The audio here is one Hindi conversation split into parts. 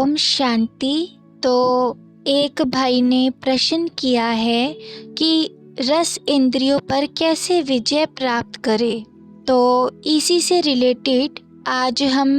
ओम शांति। तो एक भाई ने प्रश्न किया है कि रस इंद्रियों पर कैसे विजय प्राप्त करें। तो इसी से रिलेटेड आज हम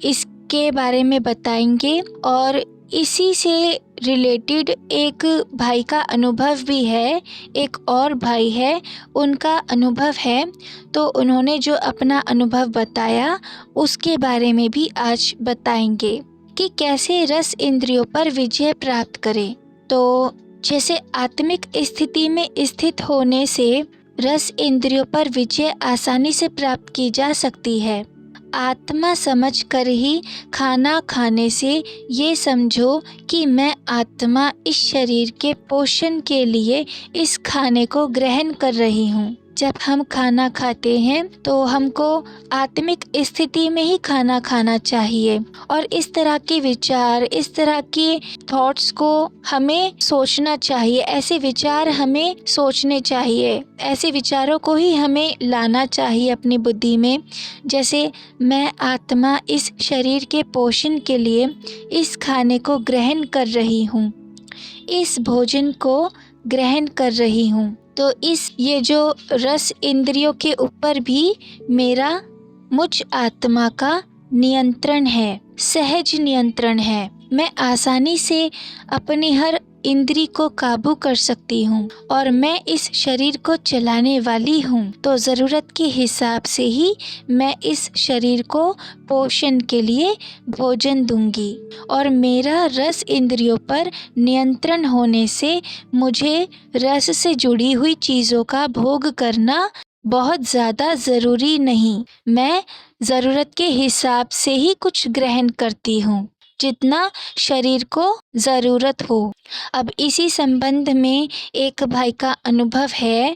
इसके बारे में बताएंगे और इसी से रिलेटेड एक भाई का अनुभव भी है, एक और भाई है उनका अनुभव है। तो उन्होंने जो अपना अनुभव बताया उसके बारे में भी आज बताएंगे कि कैसे रस इंद्रियों पर विजय प्राप्त करें। तो जैसे आत्मिक स्थिति में स्थित होने से रस इंद्रियों पर विजय आसानी से प्राप्त की जा सकती है। आत्मा समझकर ही खाना खाने से ये समझो कि मैं आत्मा इस शरीर के पोषण के लिए इस खाने को ग्रहण कर रही हूँ। जब हम खाना खाते हैं तो हमको आत्मिक स्थिति में ही खाना खाना चाहिए और इस तरह के विचार, इस तरह के थॉट्स को हमें सोचना चाहिए। ऐसे विचार हमें सोचने चाहिए, ऐसे विचारों को ही हमें लाना चाहिए अपनी बुद्धि में। जैसे मैं आत्मा इस शरीर के पोषण के लिए इस खाने को ग्रहण कर रही हूँ, इस भोजन को ग्रहण कर रही हूँ। तो ये जो रस इंद्रियों के ऊपर भी मेरा मुझ आत्मा का नियंत्रण है, सहज नियंत्रण है। मैं आसानी से अपनी हर इंद्री को काबू कर सकती हूँ और मैं इस शरीर को चलाने वाली हूँ। तो ज़रूरत के हिसाब से ही मैं इस शरीर को पोषण के लिए भोजन दूंगी और मेरा रस इंद्रियों पर नियंत्रण होने से मुझे रस से जुड़ी हुई चीज़ों का भोग करना बहुत ज़्यादा ज़रूरी नहीं। मैं ज़रूरत के हिसाब से ही कुछ ग्रहण करती हूँ, जितना शरीर को ज़रूरत हो। अब इसी संबंध में एक भाई का अनुभव है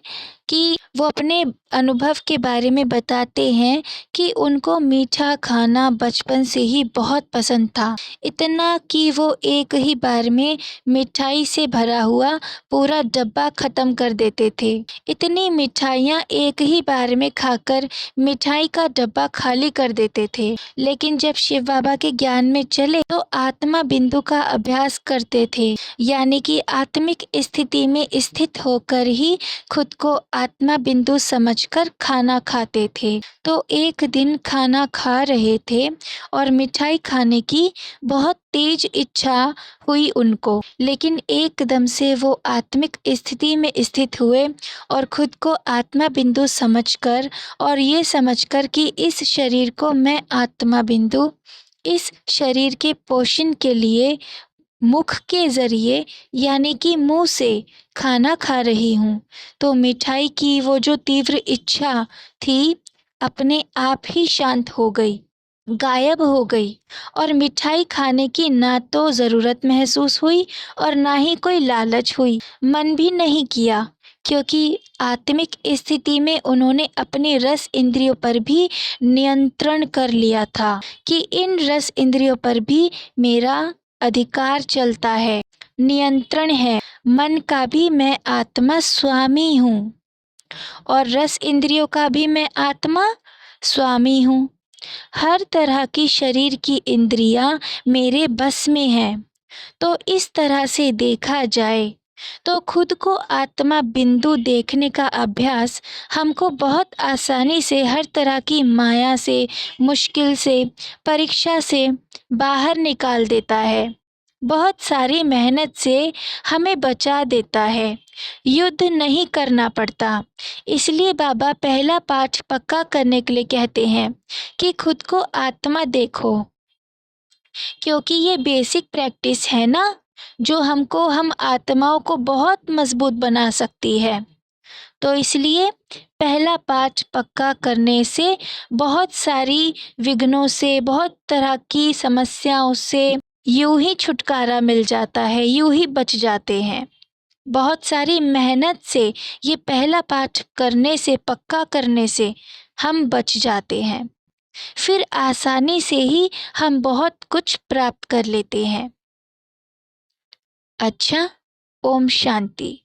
कि वो अपने अनुभव के बारे में बताते हैं कि उनको मीठा खाना बचपन से ही बहुत पसंद था। इतना कि वो एक ही बार में मिठाई से भरा हुआ पूरा डब्बा ख़त्म कर देते थे। इतनी मिठाइयाँ एक ही बार में खाकर मिठाई का डब्बा खाली कर देते थे। लेकिन जब शिव बाबा के ज्ञान में चले तो आत्मा बिंदु का अभ्यास करते थे, यानी कि आत्मिक स्थिति में स्थित होकर ही खुद को आत्मा बिंदु समझकर खाना खाते थे। तो एक दिन खाना खा रहे थे और मिठाई खाने की बहुत तेज इच्छा हुई उनको, लेकिन एकदम से वो आत्मिक स्थिति में स्थित हुए और खुद को आत्मा बिंदु समझकर और ये समझकर कि इस शरीर को मैं आत्मा बिंदु इस शरीर के पोषण के लिए मुख के ज़रिए यानी कि मुंह से खाना खा रही हूँ। तो मिठाई की वो जो तीव्र इच्छा थी अपने आप ही शांत हो गई, गायब हो गई और मिठाई खाने की ना तो ज़रूरत महसूस हुई और ना ही कोई लालच हुई। मन भी नहीं किया, क्योंकि आत्मिक स्थिति में उन्होंने अपने रस इंद्रियों पर भी नियंत्रण कर लिया था कि इन रस इंद्रियों पर भी मेरा अधिकार चलता है, नियंत्रण है। मन का भी मैं आत्मा स्वामी हूँ और रस इंद्रियों का भी मैं आत्मा स्वामी हूँ। हर तरह की शरीर की इंद्रियां मेरे बस में हैं। तो इस तरह से देखा जाए तो खुद को आत्मा बिंदु देखने का अभ्यास हमको बहुत आसानी से हर तरह की माया से, मुश्किल से, परीक्षा से बाहर निकाल देता है। बहुत सारी मेहनत से हमें बचा देता है, युद्ध नहीं करना पड़ता। इसलिए बाबा पहला पाठ पक्का करने के लिए कहते हैं कि खुद को आत्मा देखो, क्योंकि ये बेसिक प्रैक्टिस है ना जो हम आत्माओं को बहुत मजबूत बना सकती है। तो इसलिए पहला पाठ पक्का करने से बहुत सारी विघ्नों से, बहुत तरह की समस्याओं से यूं ही छुटकारा मिल जाता है, यूं ही बच जाते हैं। बहुत सारी मेहनत से ये पहला पाठ करने से, पक्का करने से हम बच जाते हैं। फिर आसानी से ही हम बहुत कुछ प्राप्त कर लेते हैं। अच्छा, ओम शांति।